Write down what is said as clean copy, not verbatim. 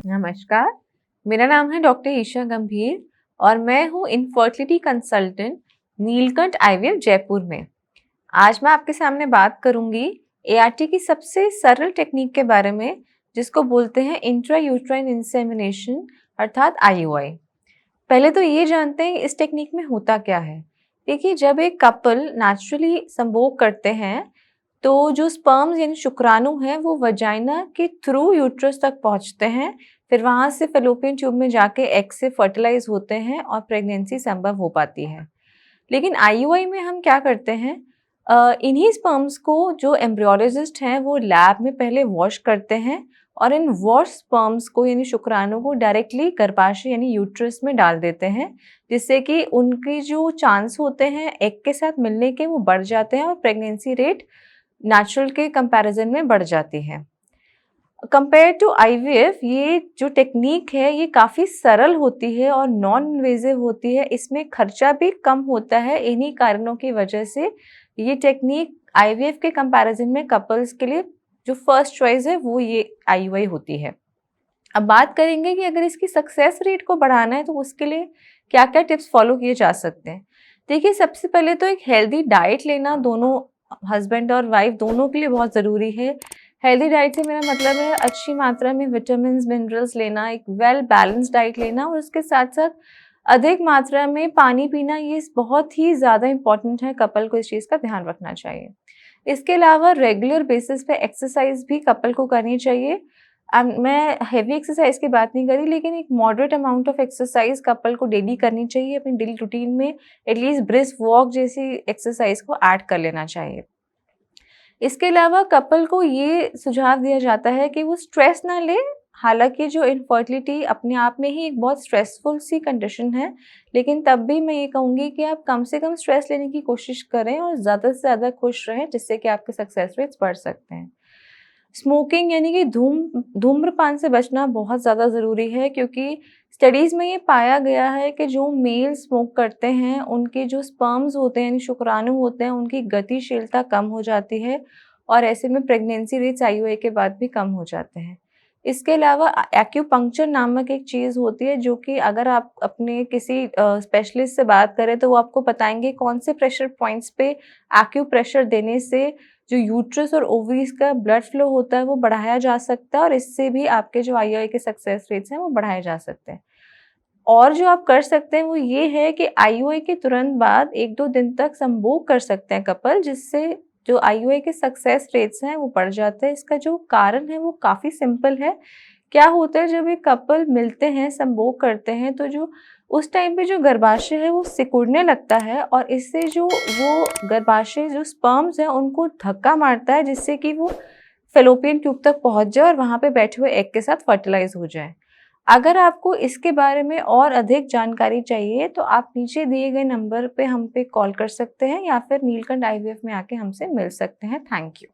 नमस्कार, मेरा नाम है डॉक्टर ईशा गंभीर और मैं हूँ infertility consultant Neelkanth IVF Jaipur में। आज मैं आपके सामने बात करूंगी एआरटी की सबसे सरल टेक्निक के बारे में, जिसको बोलते हैं इंट्रा यूट्राइन इंसेमिनेशन अर्थात आईयूआई। पहले तो ये जानते हैं इस टेक्निक में होता क्या है। देखिए, जब एक कपल नेचुरली संभोग करते हैं तो जो स्पर्म्स यानी शुक्राणु हैं वो वजाइना के थ्रू यूट्रस तक पहुंचते हैं, फिर वहां से फेलोपियन ट्यूब में जाके एग से फर्टिलाइज होते हैं और प्रेगनेंसी संभव हो पाती है। लेकिन आईयूआई में हम क्या करते हैं, इन्हीं स्पर्म्स को जो एम्ब्रियोलॉजिस्ट हैं वो लैब में पहले वॉश करते हैं और इन वॉश स्पर्म्स को यानी शुक्राणु को डायरेक्टली गर्भाशय यानी यूट्रस में डाल देते हैं, जिससे कि उनकी जो चांस होते हैं एग के साथ मिलने के वो बढ़ जाते हैं और प्रेगनेंसी रेट नेचुरल के कंपैरिजन में बढ़ जाती है। कंपेयर टू आईवीएफ ये जो टेक्निक है ये काफ़ी सरल होती है और नॉन इन्वेजिव होती है। इसमें खर्चा भी कम होता है। इन्हीं कारणों की वजह से ये टेक्निक आईवीएफ के कंपैरिजन में कपल्स के लिए जो फर्स्ट चॉइस है वो ये आईयूआई होती है। अब बात करेंगे कि अगर इसकी सक्सेस रेट को बढ़ाना है तो उसके लिए क्या क्या टिप्स फॉलो किए जा सकते हैं। देखिए, सबसे पहले तो एक हेल्दी डाइट लेना दोनों हस्बैंड और वाइफ दोनों के लिए बहुत ज़रूरी है। हेल्दी डाइट से मेरा मतलब है अच्छी मात्रा में विटामिन मिनरल्स लेना, एक वेल बैलेंस डाइट लेना और उसके साथ साथ अधिक मात्रा में पानी पीना। ये बहुत ही ज़्यादा इम्पॉर्टेंट है, कपल को इस चीज़ का ध्यान रखना चाहिए। इसके अलावा रेगुलर बेसिस पे एक्सरसाइज भी कपल को करनी चाहिए। मैं हेवी एक्सरसाइज की बात नहीं करी, लेकिन एक moderate amount of exercise couple को डेली करनी चाहिए। अपनी डेली रूटीन में एटलीस्ट ब्रिस्क वॉक जैसी एक्सरसाइज को ऐड कर लेना चाहिए। इसके अलावा कपल को ये सुझाव दिया जाता है कि वो स्ट्रेस ना ले। हालांकि जो इनफर्टिलिटी अपने आप में ही एक बहुत स्ट्रेसफुल सी कंडीशन है, लेकिन तब भी मैं ये कहूँगी कि आप कम से कम स्ट्रेस लेने की कोशिश करें और ज़्यादा से ज़्यादा खुश रहें, जिससे कि आपके सक्सेस रेट्स बढ़ सकते हैं। स्मोकिंग यानी कि धूम्रपान से बचना बहुत ज़्यादा ज़रूरी है, क्योंकि स्टडीज़ में ये पाया गया है कि जो मेल स्मोक करते हैं उनके जो स्पर्म्स होते हैं यानी शुक्राणु होते हैं उनकी गतिशीलता कम हो जाती है और ऐसे में प्रेगनेंसी रेट्स आईयूआई के बाद भी कम हो जाते हैं। इसके अलावा एक्यूपंक्चर नामक एक चीज़ होती है, जो कि अगर आप अपने किसी स्पेशलिस्ट से बात करें तो वो आपको बताएंगे कौन से प्रेशर पॉइंट्स पे एक्यूप्रेशर देने से जो यूट्रस और ओवरीज का ब्लड फ्लो होता है वो बढ़ाया जा सकता है और इससे भी आपके जो आईयूआई के सक्सेस रेट्स हैं वो बढ़ाए जा सकते हैं। और जो आप कर सकते हैं वो ये है कि आईयूआई के तुरंत बाद 1-2 दिन तक संभोग कर सकते हैं कपल, जिससे जो आईयूआई के सक्सेस रेट्स हैं वो बढ़ जाते हैं। इसका जो कारण है वो काफ़ी सिंपल है। क्या होता है, जब एक कपल मिलते हैं, संभोग करते हैं, तो जो उस टाइम पे जो गर्भाशय है वो सिकुड़ने लगता है और इससे जो वो गर्भाशय जो स्पर्म्स हैं उनको धक्का मारता है, जिससे कि वो फेलोपियन ट्यूब तक पहुंच जाए और वहां पे बैठे हुए एग के साथ फर्टिलाइज हो जाए। अगर आपको इसके बारे में और अधिक जानकारी चाहिए तो आप नीचे दिए गए नंबर पे हम पे कॉल कर सकते हैं या फिर नीलकंठ आईवीएफ में आके हमसे मिल सकते हैं। Thank you.